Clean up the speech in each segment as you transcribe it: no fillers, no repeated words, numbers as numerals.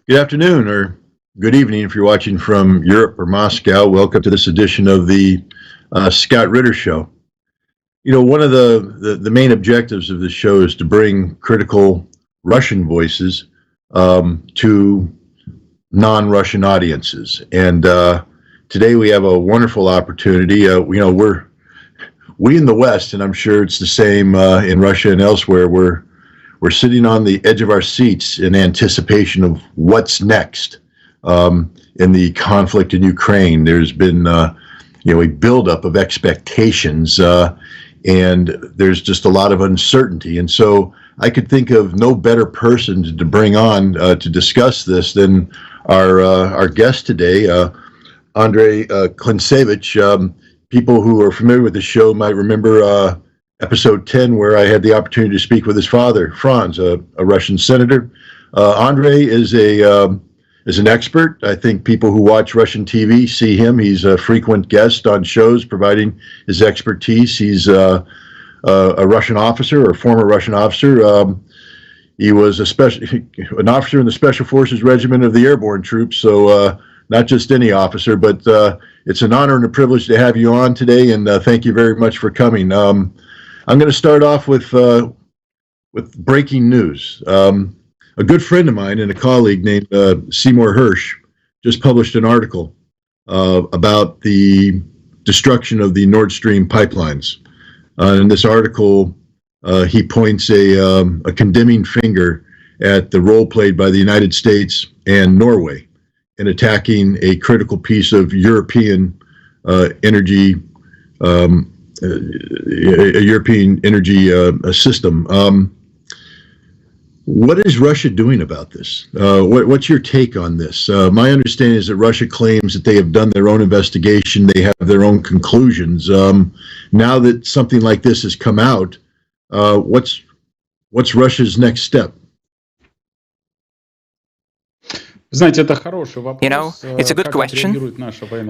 Good afternoon or good evening if you're watching from Europe or Moscow. Welcome to this edition of the Scott Ritter Show. You know, one of the main objectives of this show is to bring critical Russian voices to non-Russian audiences. And today we have a wonderful opportunity. We in the West, and I'm sure it's the same in Russia and elsewhere, we're sitting on the edge of our seats in anticipation of what's next in the conflict in Ukraine. There's been a buildup of expectations, and there's just a lot of uncertainty. And so I could think of no better person to bring on to discuss this than our guest today, Andrei Klinsevich. People who are familiar with the show might remember episode 10, where I had the opportunity to speak with his father, Franz, a Russian senator. Andrei is an expert. I think people who watch Russian TV see him. He's a frequent guest on shows providing his expertise. He's a Russian officer, or former Russian officer. He was an officer in the Special Forces Regiment of the Airborne Troops, so not just any officer, but it's an honor and a privilege to have you on today, and thank you very much for coming. I'm going to start off with breaking news. A good friend of mine and a colleague named Seymour Hersh just published an article about the destruction of the Nord Stream pipelines. In this article, he points a condemning finger at the role played by the United States and Norway in attacking a critical piece of European energy, a European energy system. What is Russia doing about this? What's your take on this? My understanding is that Russia claims that they have done their own investigation, they have their own conclusions. Now that something like this has come out, what's Russia's next step? It's a good question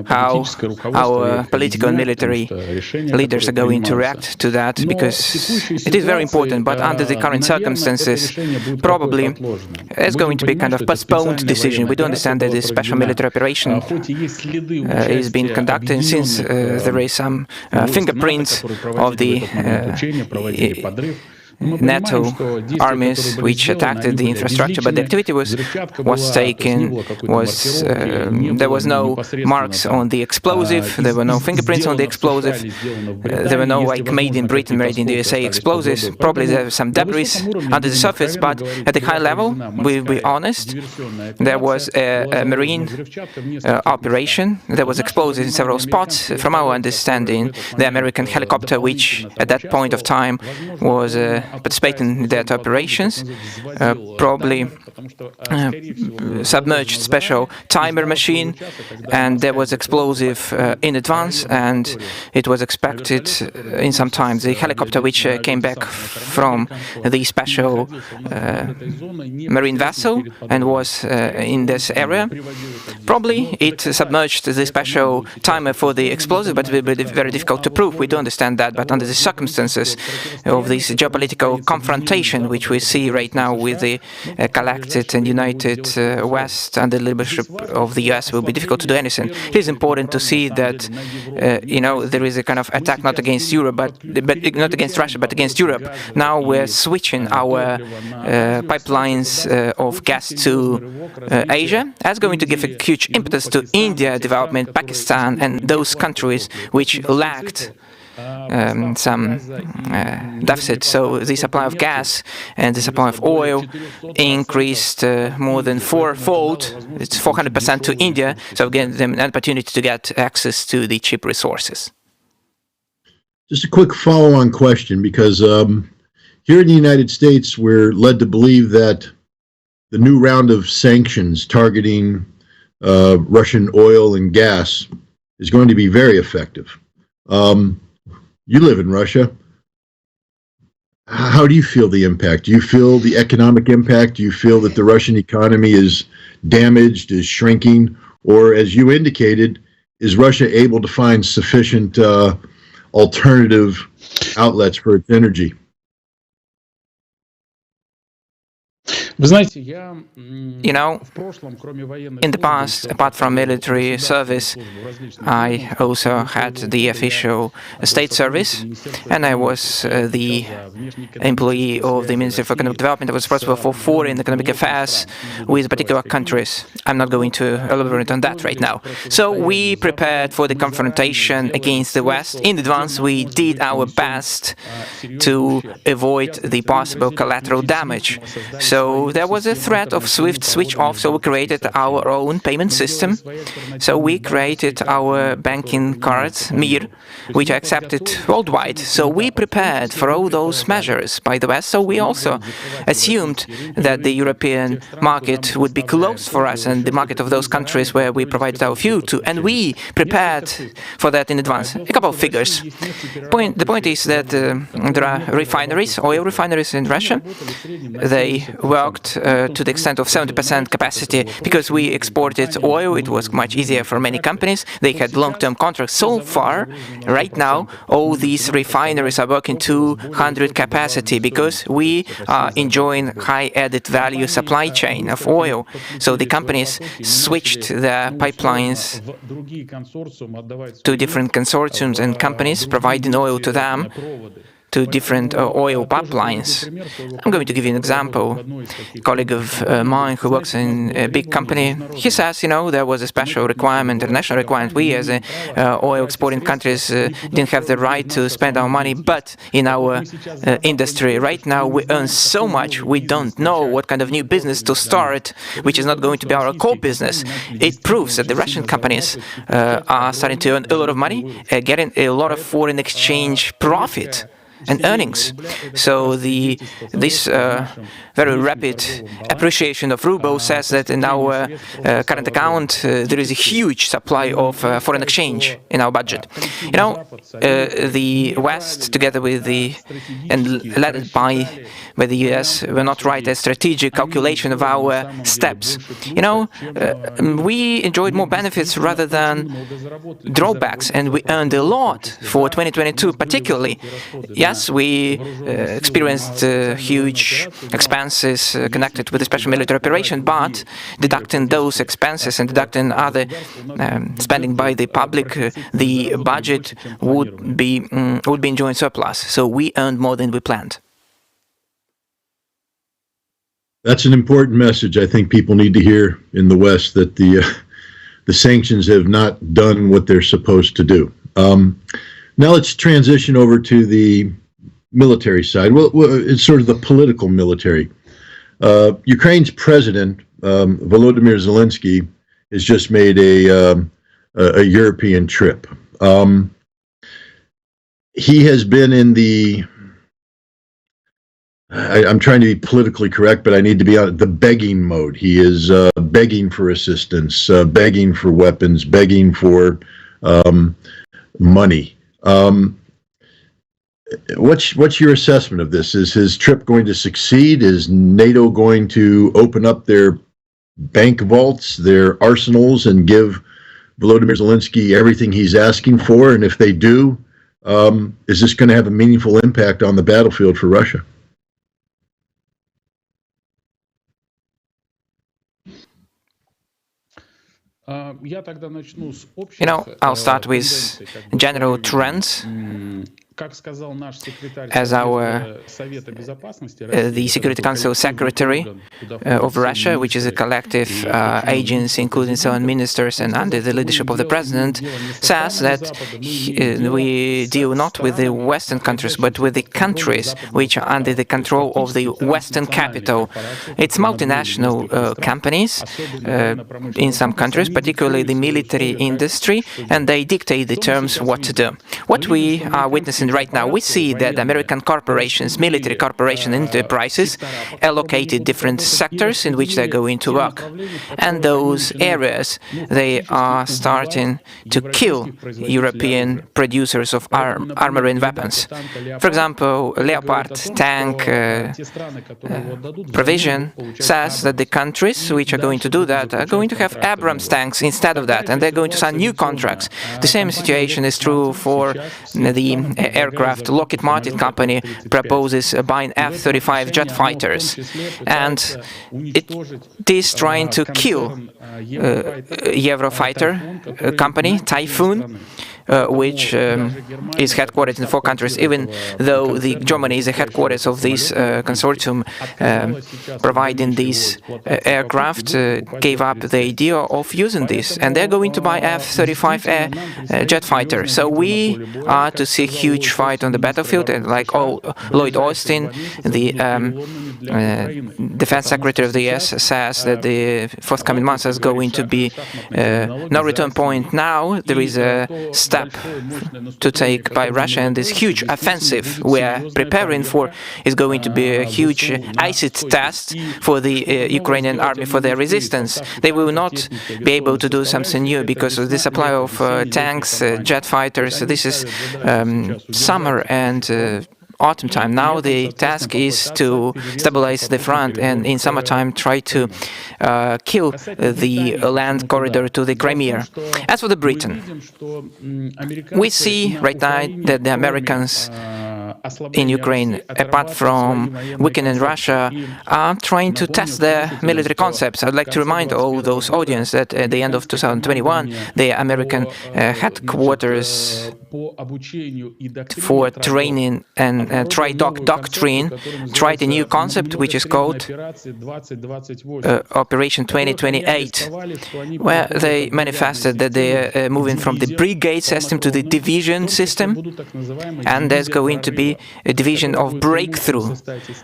how our political and military leaders are going to react to that, because it is very important, but under the current circumstances, probably it's going to be kind of postponed decision. We do understand that this special military operation is being conducted, since there is some fingerprints of the NATO armies which attacked the infrastructure, but the activity was taken, there was no marks on the explosive, there were no fingerprints on the explosive, there were no made in Britain, made in the USA explosives. Probably there was some debris under the surface, but at the high level, we'll be honest, there was a marine operation, there was explosives in several spots. From our understanding, the American helicopter, which at that point of time was participating in that operations, probably submerged special timer machine, and there was explosive in advance, and it was expected in some time. The helicopter which came back from the special marine vessel and was in this area, probably it submerged the special timer for the explosive, but it will be very difficult to prove. We do understand that, but under the circumstances of this geopolitical confrontation which we see right now with the collected and united West under the leadership of the US, will be difficult to do anything. It is important to see that there is a kind of attack not against Europe, but not against Russia, but against Europe. Now we're switching our pipelines of gas to Asia. That's going to give a huge impetus to India development, Pakistan, and those countries which lacked some deficit. So the supply of gas and the supply of oil increased more than fourfold. It's 400% to India. So again, an opportunity to get access to the cheap resources. Just a quick follow-on question, because here in the United States, we're led to believe that the new round of sanctions targeting Russian oil and gas is going to be very effective. You live in Russia. How do you feel the impact? Do you feel the economic impact? Do you feel that the Russian economy is damaged, is shrinking? Or, as you indicated, is Russia able to find sufficient alternative outlets for its energy? You know, in the past, apart from military service, I also had the official state service, and I was the employee of the Ministry for Economic Development. I was responsible for foreign economic affairs with particular countries. I'm not going to elaborate on that right now. So we prepared for the confrontation against the West. In advance, we did our best to avoid the possible collateral damage. So there was a threat of swift switch off, so we created our own payment system. So we created our banking cards, MIR, which are accepted worldwide. So we prepared for all those measures by the West. So we also assumed that the European market would be closed for us and the market of those countries where we provided our fuel to. And we prepared for that in advance. A couple of figures. The point is that there are refineries, oil refineries in Russia. They worked to the extent of 70% capacity because we exported oil. It was much easier for many companies. They had long-term contracts. So far, right now, all these refineries are working 200 capacity because we are enjoying high added value supply chain of oil. So the companies switched their pipelines to different consortiums and companies providing oil to them, to different oil pipelines. I'm going to give you an example. A colleague of mine who works in a big company, he says, there was a special requirement, international requirement. We as oil exporting countries didn't have the right to spend our money, but in our industry right now we earn so much, we don't know what kind of new business to start, which is not going to be our core business. It proves that the Russian companies are starting to earn a lot of money, getting a lot of foreign exchange profit and earnings. So this very rapid appreciation of ruble says that in our current account there is a huge supply of foreign exchange in our budget. The West, together with and led by the US, were not right a strategic calculation of our steps. We enjoyed more benefits rather than drawbacks, and we earned a lot for 2022 particularly. Yes, we experienced huge expenses connected with the special military operation, but deducting those expenses and deducting other spending by the public, the budget would be enjoying surplus. So we earned more than we planned. That's an important message I think people need to hear in the West, that the sanctions have not done what they're supposed to do. Now let's transition over to the military side. Well, it's sort of the political military. Ukraine's president, Volodymyr Zelensky, has just made a European trip. He has been in the, I'm trying to be politically correct, but I need to be on the begging mode. He is begging for assistance, begging for weapons, begging for money. What's your assessment of this? Is his trip going to succeed? Is NATO going to open up their bank vaults, their arsenals, and give Volodymyr Zelensky everything he's asking for? And if they do, is this going to have a meaningful impact on the battlefield for Russia? I'll start with general trends. As the Security Council Secretary of Russia, which is a collective agency including 7 ministers and under the leadership of the president, says that we deal not with the Western countries but with the countries which are under the control of the Western capital. It's multinational companies in some countries, particularly the military industry, and they dictate the terms what to do. What we are witnessing right now, we see that American corporations, military corporation enterprises, allocated different sectors in which they're going to work. And those areas, they are starting to kill European producers of armor and weapons. For example, Leopard tank provision says that the countries which are going to do that are going to have Abrams tanks instead of that, and they're going to sign new contracts. The same situation is true for the aircraft, Lockheed Martin company proposes buying F-35 jet fighters, and it is trying to kill Eurofighter company, Typhoon, which is headquartered in 4 countries, even though Germany is the headquarters of this consortium providing these aircraft, gave up the idea of using this, and they're going to buy F-35 jet fighter. So we are to see a huge fight on the battlefield, and like Lloyd Austin, the defense secretary of the US, says that the forthcoming months is going to be no return point. Now there is a step to take by Russia, and this huge offensive we are preparing for is going to be a huge acid test for the Ukrainian army, for their resistance. They will not be able to do something new because of the supply of tanks, jet fighters. This is summer and autumn time. Now the task is to stabilize the front, and in summertime try to kill the land corridor to the Crimea. As for the Britain, we see right now that the Americans in Ukraine, apart from weakening Russia, are trying to test their military concepts. I'd like to remind all those audience that at the end of 2021, the American headquarters for training and TRIDOC doctrine tried a new concept which is called Operation 2028, where they manifested that they are moving from the brigade system to the division system, and there's going to be a division of breakthrough,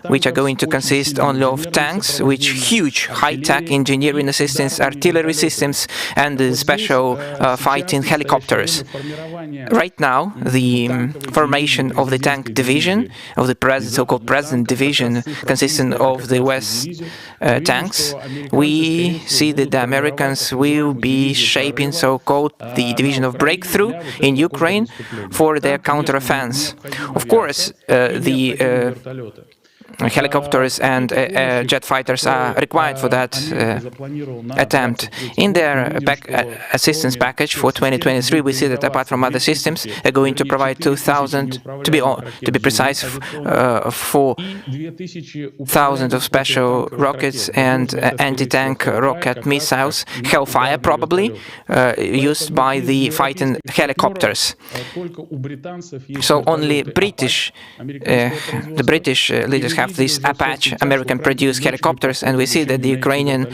which are going to consist only of tanks, which huge high-tech engineering assistance, artillery systems, and special fighting helicopters. Right now, the formation of the tank division, of the so-called President Division, consisting of the West tanks, we see that the Americans will be shaping so-called the division of breakthrough in Ukraine for their counteroffense. Of course, the helicopters and jet fighters are required for that attempt. In their assistance package for 2023, we see that apart from other systems, they're going to provide 2,000, to be precise, 4,000 of special rockets and anti-tank rocket missiles, Hellfire probably, used by the fighting helicopters. So only the British leaders have these Apache American-produced helicopters, and we see that the Ukrainian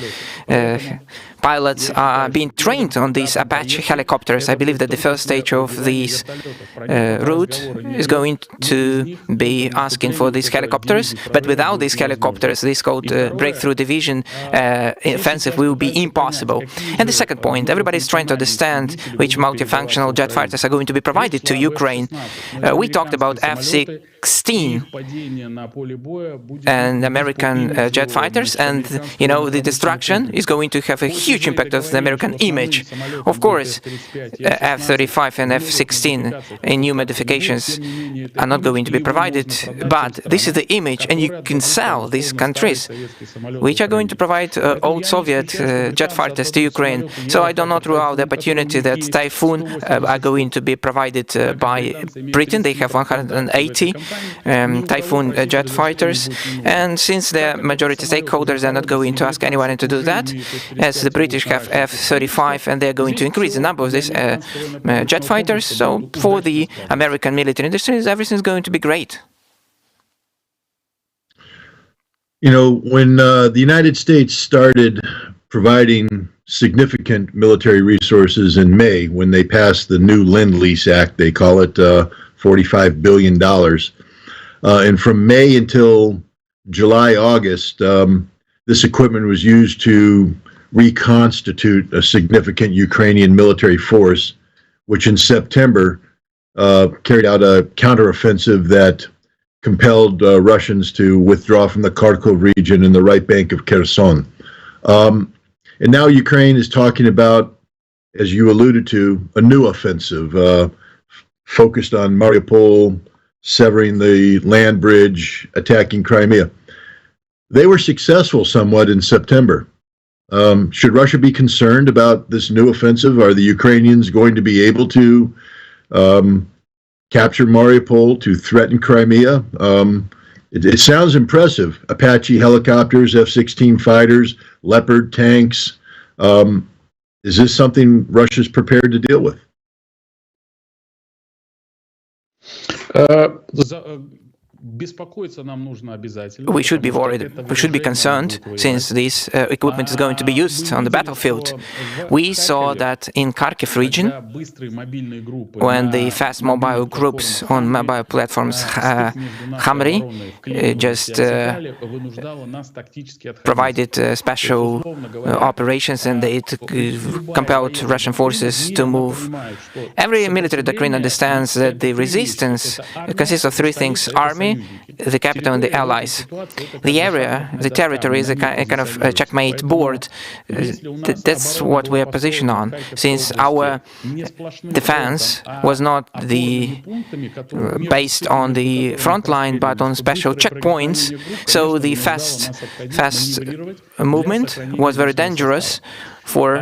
pilots are being trained on these Apache helicopters. I believe that the first stage of this route is going to be asking for these helicopters, but without these helicopters, this called breakthrough division offensive will be impossible. And the second point, everybody is trying to understand which multifunctional jet fighters are going to be provided to Ukraine. We talked about F-16 and American jet fighters, and the destruction is going to have a huge impact on the American image. Of course, F-35 and F-16 in new modifications are not going to be provided, but this is the image, and you can sell these countries, which are going to provide old Soviet jet fighters to Ukraine. So I do not rule out the opportunity that Typhoon are going to be provided by Britain. They have 180 Typhoon jet fighters, and since they're majority stakeholders, they're not going to ask anyone to do that, as the British have F-35, and they're going to increase the number of these jet fighters. So for the American military industries, everything's going to be great. When the United States started providing significant military resources in May, when they passed the new Lend-Lease Act, they call it $45 billion. And from May until July, August, this equipment was used to reconstitute a significant Ukrainian military force, which in September carried out a counteroffensive that compelled Russians to withdraw from the Kharkov region and the right bank of Kherson. And now Ukraine is talking about, as you alluded to, a new offensive focused on Mariupol, severing the land bridge, attacking Crimea. They were successful somewhat in September. Should Russia be concerned about this new offensive? Are the Ukrainians going to be able to capture Mariupol, to threaten Crimea. It sounds impressive. Apache helicopters, F-16 fighters, Leopard tanks. Is this something Russia's prepared to deal with? We should be worried, we should be concerned, since this equipment is going to be used on the battlefield. We saw that in Kharkiv region, when the fast mobile groups on mobile platforms, Hamri, just provided special operations, and it compelled Russian forces to move. Every military doctrine understands that the resistance consists of three things: army, the capital, and the allies. The area, the territory, is a kind of a checkmate board. That's what we are positioned on, since our defense was not based on the front line, but on special checkpoints. So the fast movement was very dangerous for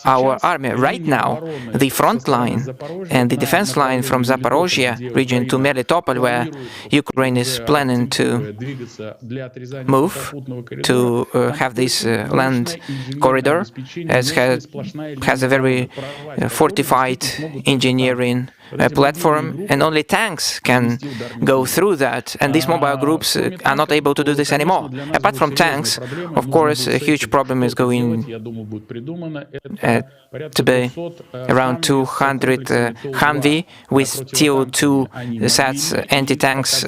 our army. Right now, the front line and the defense line from Zaporozhye region to Melitopol, where Ukraine is planning to move, to have this land corridor, has a very fortified engineering platform, and only tanks can go through that, and these mobile groups are not able to do this anymore. Apart from tanks, of course, a huge problem is going to be around 200 Humvee with TO2 sets, anti-tanks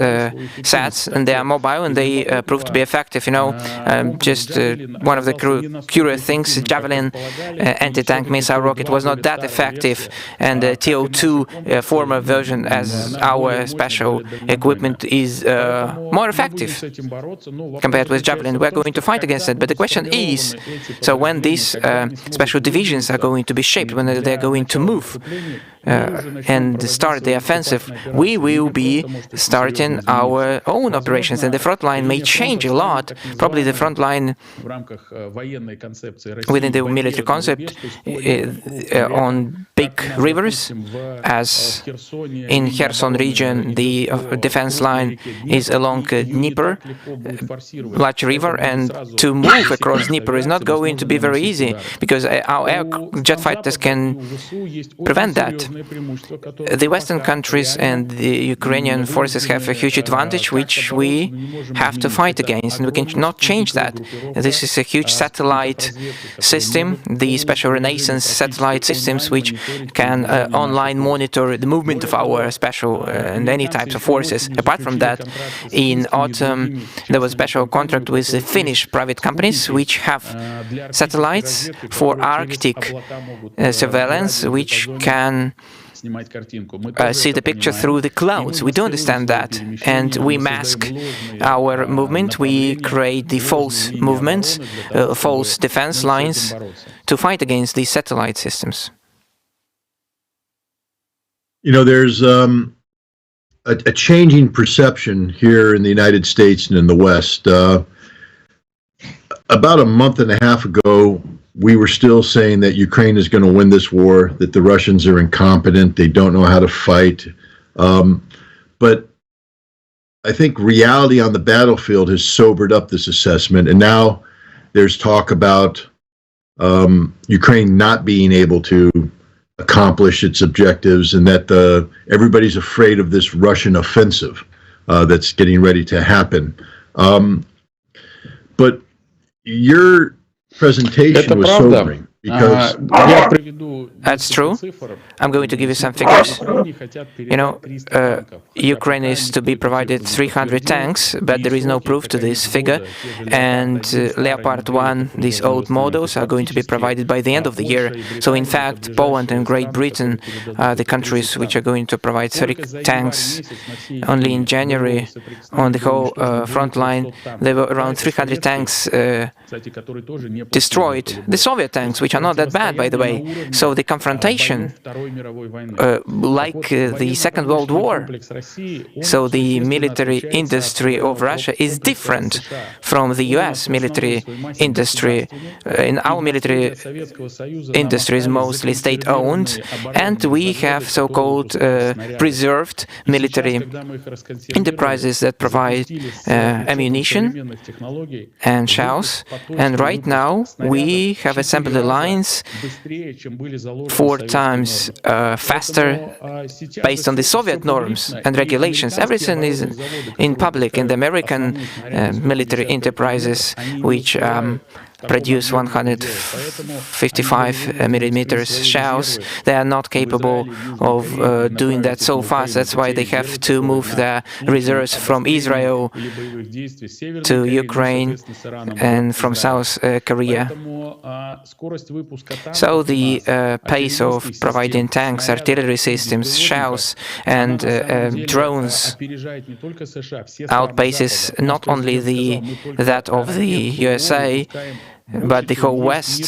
sets, and they are mobile, and they prove to be effective. You know, just one of the curious things, Javelin anti-tank missile rocket was not that effective, and the TO2 former version as our special equipment is more effective compared with Javelin. We're going to fight against it, but the question is, so when these special divisions are going to be shaped, when they're going to move and start the offensive, we will be starting our own operations, and the front line may change a lot. Probably the front line within the military concept on big rivers, as in Kherson region the defense line is along Dnieper, large river, and to move across Dnieper is not going to be very easy, because our jet fighters can prevent that. The Western countries and the Ukrainian forces have a huge advantage, which we have to fight against, and we cannot change that. This is a huge satellite system, the special Renaissance satellite systems, which can online monitor the movement of our special and any types of forces. Apart from that, in autumn, there was a special contract with the Finnish private companies, which have satellites for Arctic surveillance, which can see the picture through the clouds. We do understand that, and we mask our movement. We create the false movements, false defense lines to fight against these satellite systems. You know, there's a changing perception here in the United States and in the West. About a month and a half ago, we were still saying that Ukraine is going to win this war, that the Russians are incompetent, they don't know how to fight. But I think reality on the battlefield has sobered up this assessment, and now there's talk about Ukraine not being able to accomplish its objectives, and that everybody's afraid of this Russian offensive that's getting ready to happen. But your presentation was sobering, because that's true. I'm going to give you some figures. You know, Ukraine is to be provided 300 tanks, but there is no proof to this figure. And Leopard 1, these old models, are going to be provided by the end of the year. So in fact, Poland and Great Britain are the countries which are going to provide 30 tanks. Only in January, on the whole front line, there were around 300 tanks destroyed. The Soviet tanks, which which are not that bad, by the way. So the confrontation, like the Second World War, so the military industry of Russia is different from the US military industry. In our military industry is mostly state-owned, and we have so-called preserved military enterprises that provide ammunition and shells. And right now we have assembly lines 4 times faster based on the Soviet norms and regulations. Everything is in public. In the American military enterprises, which produce 155 millimeters shells, they are not capable of doing that so fast. That's why they have to move their reserves from Israel to Ukraine and from South Korea. So the pace of providing tanks, artillery systems, shells and drones outpaces not only that of the USA, but the whole West.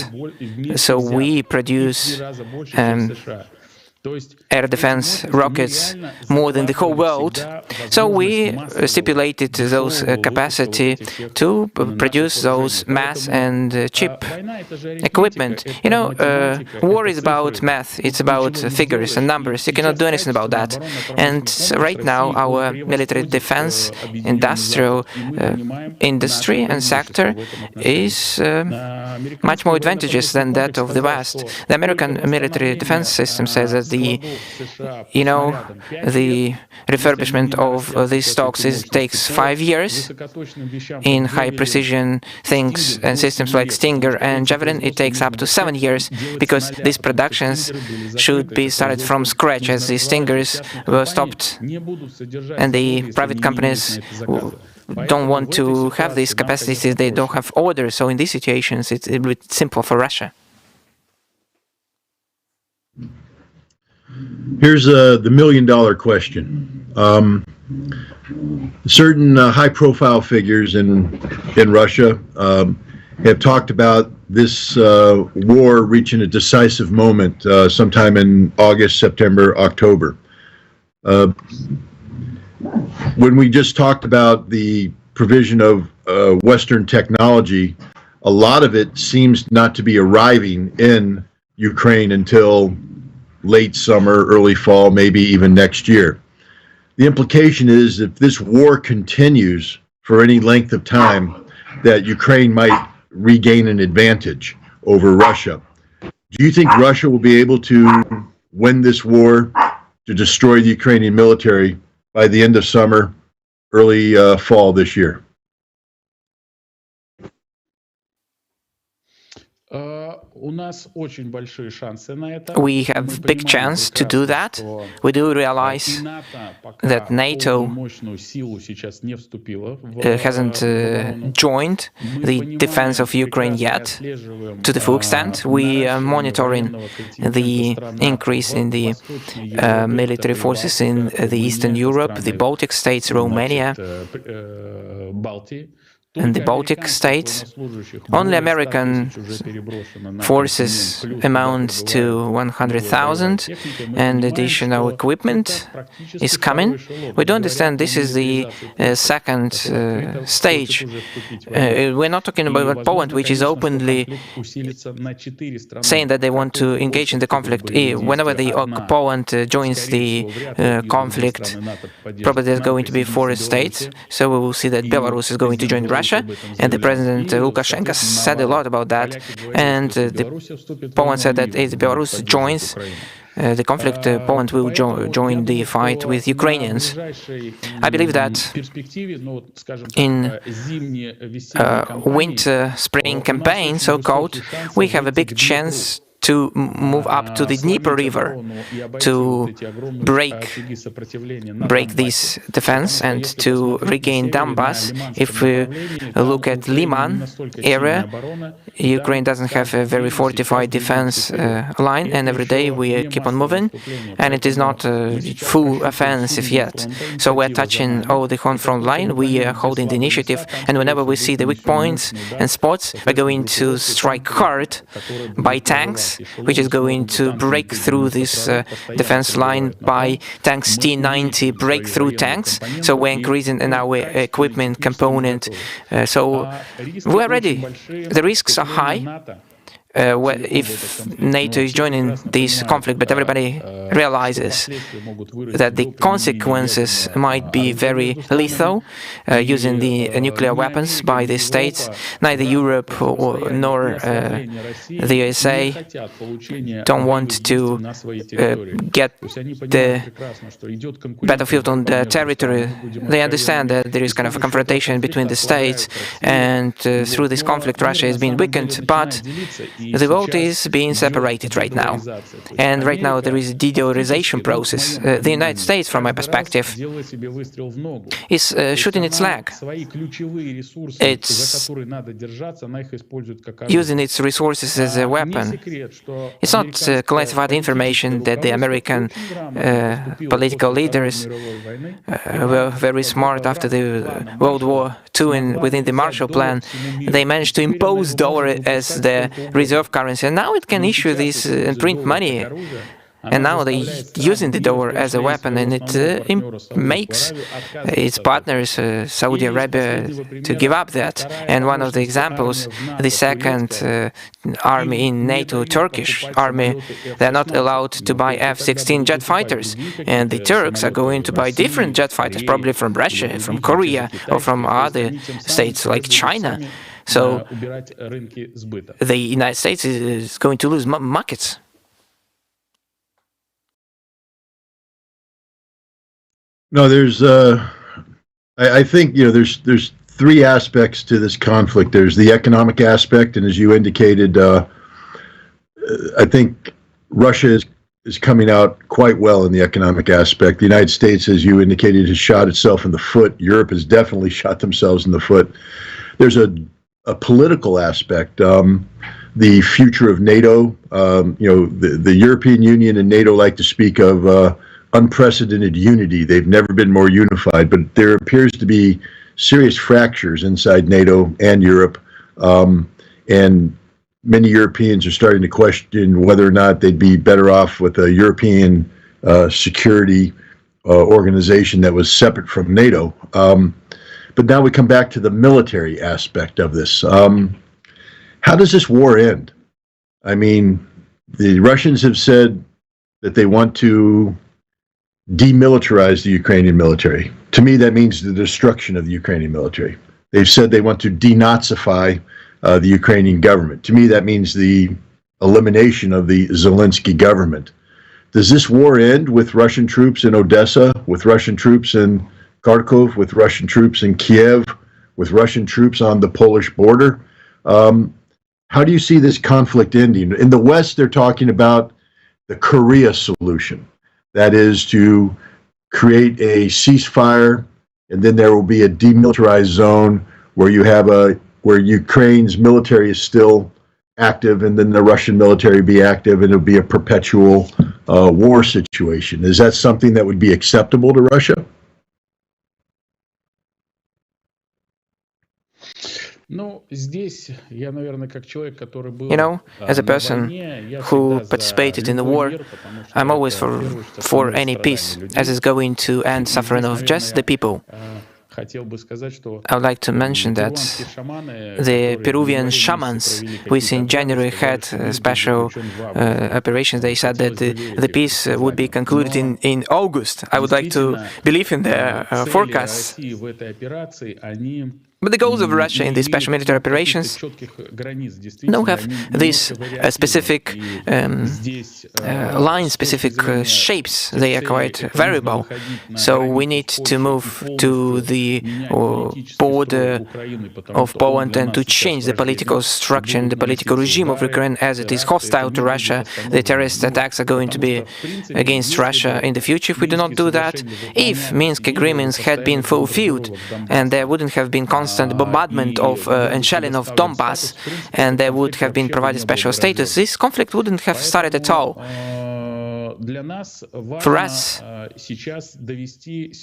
So we produce air defense rockets more than the whole world. So we stipulated those capacity to produce those mass and cheap equipment. You know, war is about math, it's about figures and numbers. You cannot do anything about that. And right now our military defense industrial industry and sector is much more advantageous than that of the West. The American military defense system says that the refurbishment of these stocks takes 5 years. In high precision things and systems like Stinger and Javelin, it takes up to 7 years, because these productions should be started from scratch, as the Stingers were stopped and the private companies don't want to have these capacities, they don't have orders. So in these situations it's a bit simple for Russia. Here's the million-dollar question. Certain high-profile figures in Russia have talked about this war reaching a decisive moment sometime in August, September, October. When we just talked about the provision of Western technology, a lot of it seems not to be arriving in Ukraine until late summer, early fall, maybe even next year. The implication is if this war continues for any length of time, that Ukraine might regain an advantage over Russia. Do you think Russia will be able to win this war, to destroy the Ukrainian military by the end of summer, early fall this year? We have big chance to do that. We do realize that NATO hasn't joined the defense of Ukraine yet to the full extent. We are monitoring the increase in the military forces in the Eastern Europe, the Baltic states, Romania, and the Baltic states. Only American forces amount to 100,000, and additional equipment is coming. We do understand this is the second stage. We're not talking about Poland, which is openly saying that they want to engage in the conflict. Whenever Poland joins the conflict, probably there's going to be 4 states. So we will see that Belarus is going to join Russia. And the President Lukashenko said a lot about that. And Poland said that if Belarus joins the conflict, Poland will join the fight with Ukrainians. I believe that in winter-spring campaign, so-called, we have a big chance to move up to the Dnieper River to break this defense and to regain Donbass. If we look at Liman area, Ukraine doesn't have a very fortified defense line, and every day we keep on moving, and it is not a full offensive yet. So we're touching all the whole front line, we are holding the initiative, and whenever we see the weak points and spots, we're going to strike hard by tanks, which is going to break through this defense line by tanks T-90 breakthrough tanks. So we're increasing in our equipment component. So we're ready. The risks are high. If NATO is joining this conflict, but everybody realizes that the consequences might be very lethal using the nuclear weapons by the states. Neither Europe nor the USA don't want to get the battlefield on their territory. They understand that there is kind of a confrontation between the states, and through this conflict Russia is being weakened, but the world is being separated right now, and right now there is a de-dollarization process. The United States, from my perspective, is shooting its leg. It's using its resources as a weapon. It's not classified information that the American political leaders were very smart after the World War II and within the Marshall Plan. They managed to impose dollar as the reserve currency, and now it can issue this and print money. And now they're using the dollar as a weapon, and it makes its partners, Saudi Arabia, to give up that. And one of the examples, the second army in NATO, Turkish army, they're not allowed to buy F-16 jet fighters. And the Turks are going to buy different jet fighters, probably from Russia, from Korea, or from other states like China. So the United States is going to lose markets. No, there's. I think there's three aspects to this conflict. There's the economic aspect, and as you indicated, I think Russia is coming out quite well in the economic aspect. The United States, as you indicated, has shot itself in the foot. Europe has definitely shot themselves in the foot. There's a political aspect. The future of NATO. The European Union and NATO like to speak of unprecedented unity. They've never been more unified, but there appears to be serious fractures inside NATO and Europe, and many Europeans are starting to question whether or not they'd be better off with a European security organization that was separate from NATO. But now we come back to the military aspect of this. How does this war end? I mean, the Russians have said that they want to demilitarize the Ukrainian military. To me, that means the destruction of the Ukrainian military. They've said they want to denazify the Ukrainian government. To me, that means the elimination of the Zelensky government. Does this war end with Russian troops in Odessa, with Russian troops in Kharkov, with Russian troops in Kiev, with Russian troops on the Polish border? How do you see this conflict ending? In the West, they're talking about the Korea solution. That is to create a ceasefire, and then there will be a demilitarized zone where you have where Ukraine's military is still active, and then the Russian military be active, and it'll be a perpetual war situation. Is that something that would be acceptable to Russia? As a person who participated in the war, I'm always for any peace, as is going to end suffering of just the people. I would like to mention that the Peruvian shamans, which in January had special operations, they said that the peace would be concluded in August. I would like to believe in their forecasts. But the goals of Russia in these special military operations don't have these specific line, specific shapes. They are quite variable. So we need to move to the border of Poland and to change the political structure and the political regime of Ukraine as it is hostile to Russia. The terrorist attacks are going to be against Russia in the future if we do not do that. If Minsk agreements had been fulfilled and there wouldn't have been constant bombardment of and shelling of Donbass, and there would have been provided special status, this conflict wouldn't have started at all. For us,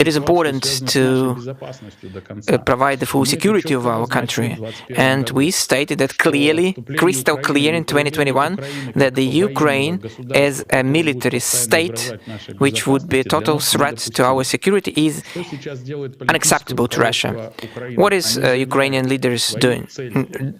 it is important to provide the full security of our country. And we stated that clearly, crystal clear in 2021, that the Ukraine as a military state, which would be a total threat to our security, is unacceptable to Russia. What is Ukrainian leaders doing?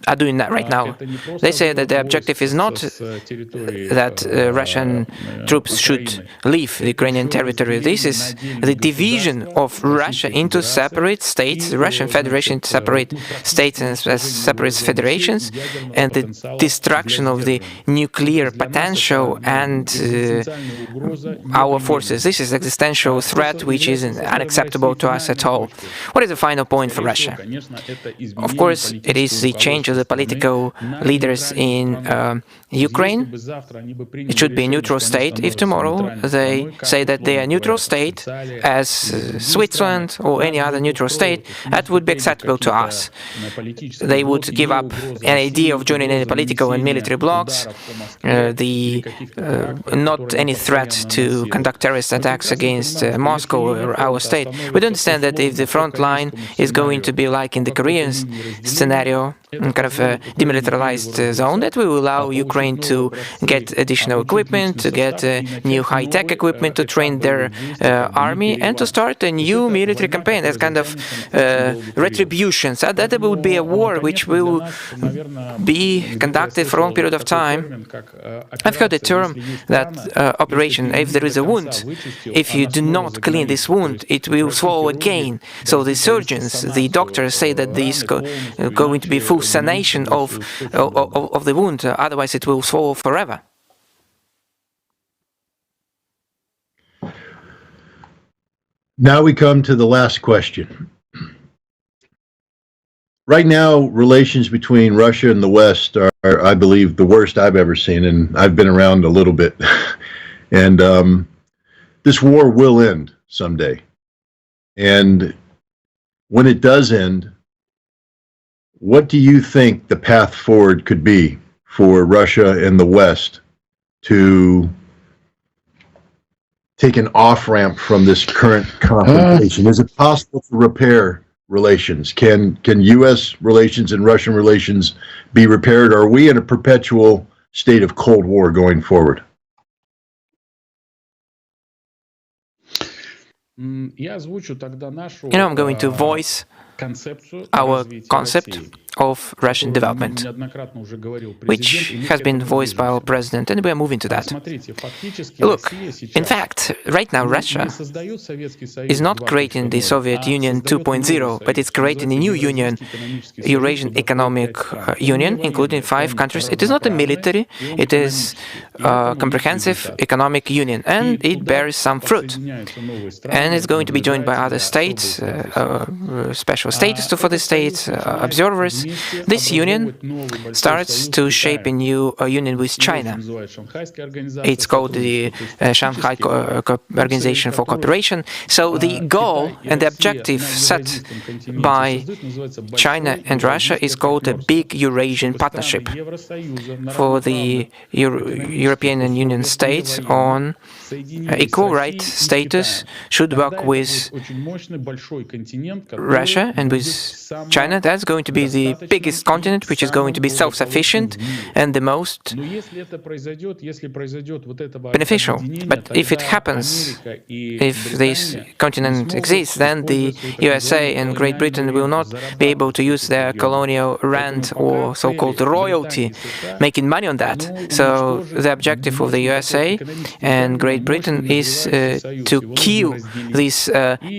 Are doing that right now. They say that the objective is not that Russian troops should leave the Ukrainian territory. This is the division of Russia into separate states, the Russian Federation into separate states and separate federations, and the destruction of the nuclear potential and our forces. This is existential threat which is unacceptable to us at all. What is the final point for Russia? Of course, it is the change of the political leaders in Ukraine. It should be a neutral state. If tomorrow they say that they are a neutral state, as Switzerland or any other neutral state, that would be acceptable to us. They would give up an idea of joining any political and military blocs, not any threat to conduct terrorist attacks against Moscow or our state. We do understand that if the front line is going to be like in the Korean scenario, kind of a demilitarized zone, that will allow Ukraine to get additional equipment, to get new high-tech equipment, to train their army, and to start a new military campaign. That's kind of retribution. So that would be a war which will be conducted for a long period of time. I've heard the term that operation, if there is a wound, if you do not clean this wound, it will swell again. So the surgeons, the doctors say that this is going to be full sanation of the wound, otherwise it will swell forever. Now we come to the last question. Right now, relations between Russia and the West are, I believe, the worst I've ever seen, and I've been around a little bit. And this war will end someday. And when it does end, what do you think the path forward could be for Russia and the West to take an off-ramp from this current confrontation? Is it possible to repair relations? Can U.S. relations and Russian relations be repaired? Or are we in a perpetual state of Cold War going forward? I'm going to voice our concept of Russian development, which has been voiced by our president, and we are moving to that. Look, in fact, right now Russia is not creating the Soviet Union 2.0, but it's creating a new union, Eurasian Economic Union, including 5 countries. It is not a military, it is a comprehensive economic union, and it bears some fruit. And it's going to be joined by other states, special status for the states, observers. This union starts to shape a new union with China. It's called the Shanghai Organization for Cooperation. So the goal and the objective set by China and Russia is called a big Eurasian partnership for the European Union states on equal right status should work with Russia and with China. That's going to be the biggest continent, which is going to be self-sufficient and the most beneficial. But if it happens, if this continent exists, then the USA and Great Britain will not be able to use their colonial rent or so-called royalty, making money on that. So the objective of the USA and Great Great Britain is to kill this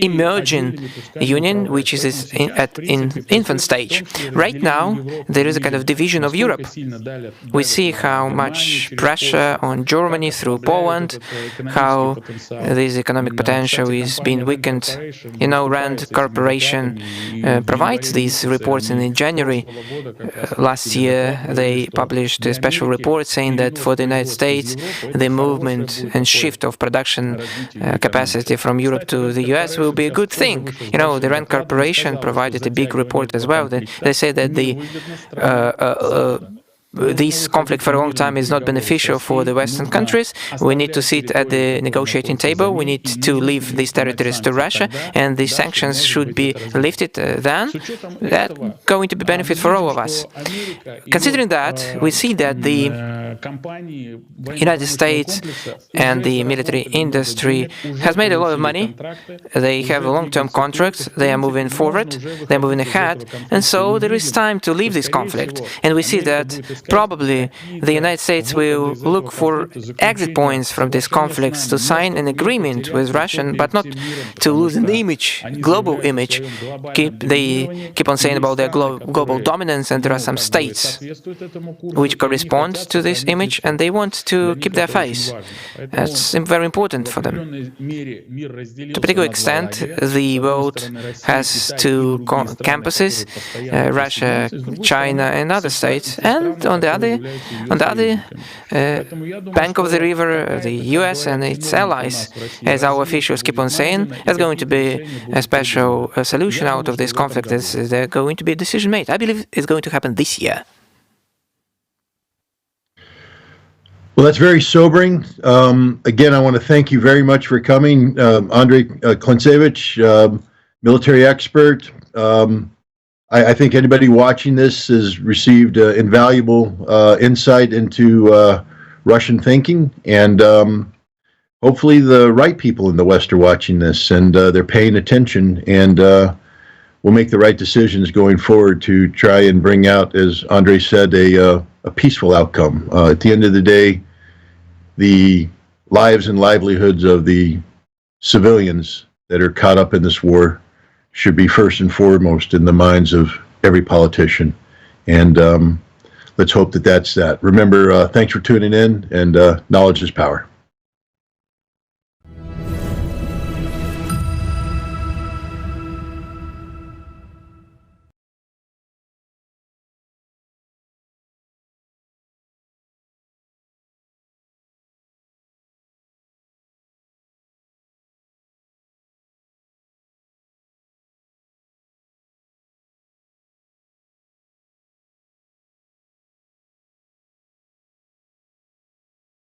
emerging union, which is in infant stage. Right now, there is a kind of division of Europe. We see how much pressure on Germany through Poland, how this economic potential is being weakened. You know, Rand Corporation provides these reports, and in January last year they published a special report saying that for the United States, the movement and shift of production capacity from Europe to the US will be a good thing. You know, the Rand Corporation provided a big report as well. They say that this conflict for a long time is not beneficial for the Western countries. We need to sit at the negotiating table. We need to leave these territories to Russia, and the sanctions should be lifted then. That's going to be benefit for all of us. Considering that, we see that the United States and the military industry has made a lot of money. They have long-term contracts. They are moving forward. They're moving ahead. And so there is time to leave this conflict. And we see that probably the United States will look for exit points from these conflicts to sign an agreement with Russia, but not to lose an image, global image. They keep on saying about their global dominance, and there are some states which correspond to this image, and they want to keep their face. That's very important for them. To a particular extent, the world has two campuses, Russia, China, and other states, and on the other bank of the river, the US and its allies, as our officials keep on saying, there's going to be a special solution out of this conflict. There's going to be a decision made. I believe it's going to happen this year. Well, that's very sobering. Again, I want to thank you very much for coming, Andrei Klincevich, military expert. I think anybody watching this has received invaluable insight into Russian thinking, and hopefully the right people in the West are watching this, and they're paying attention, and we'll make the right decisions going forward to try and bring out, as Andrei said, a peaceful outcome. At the end of the day, the lives and livelihoods of the civilians that are caught up in this war should be first and foremost in the minds of every politician. And let's hope that that's that. Remember, thanks for tuning in, and knowledge is power.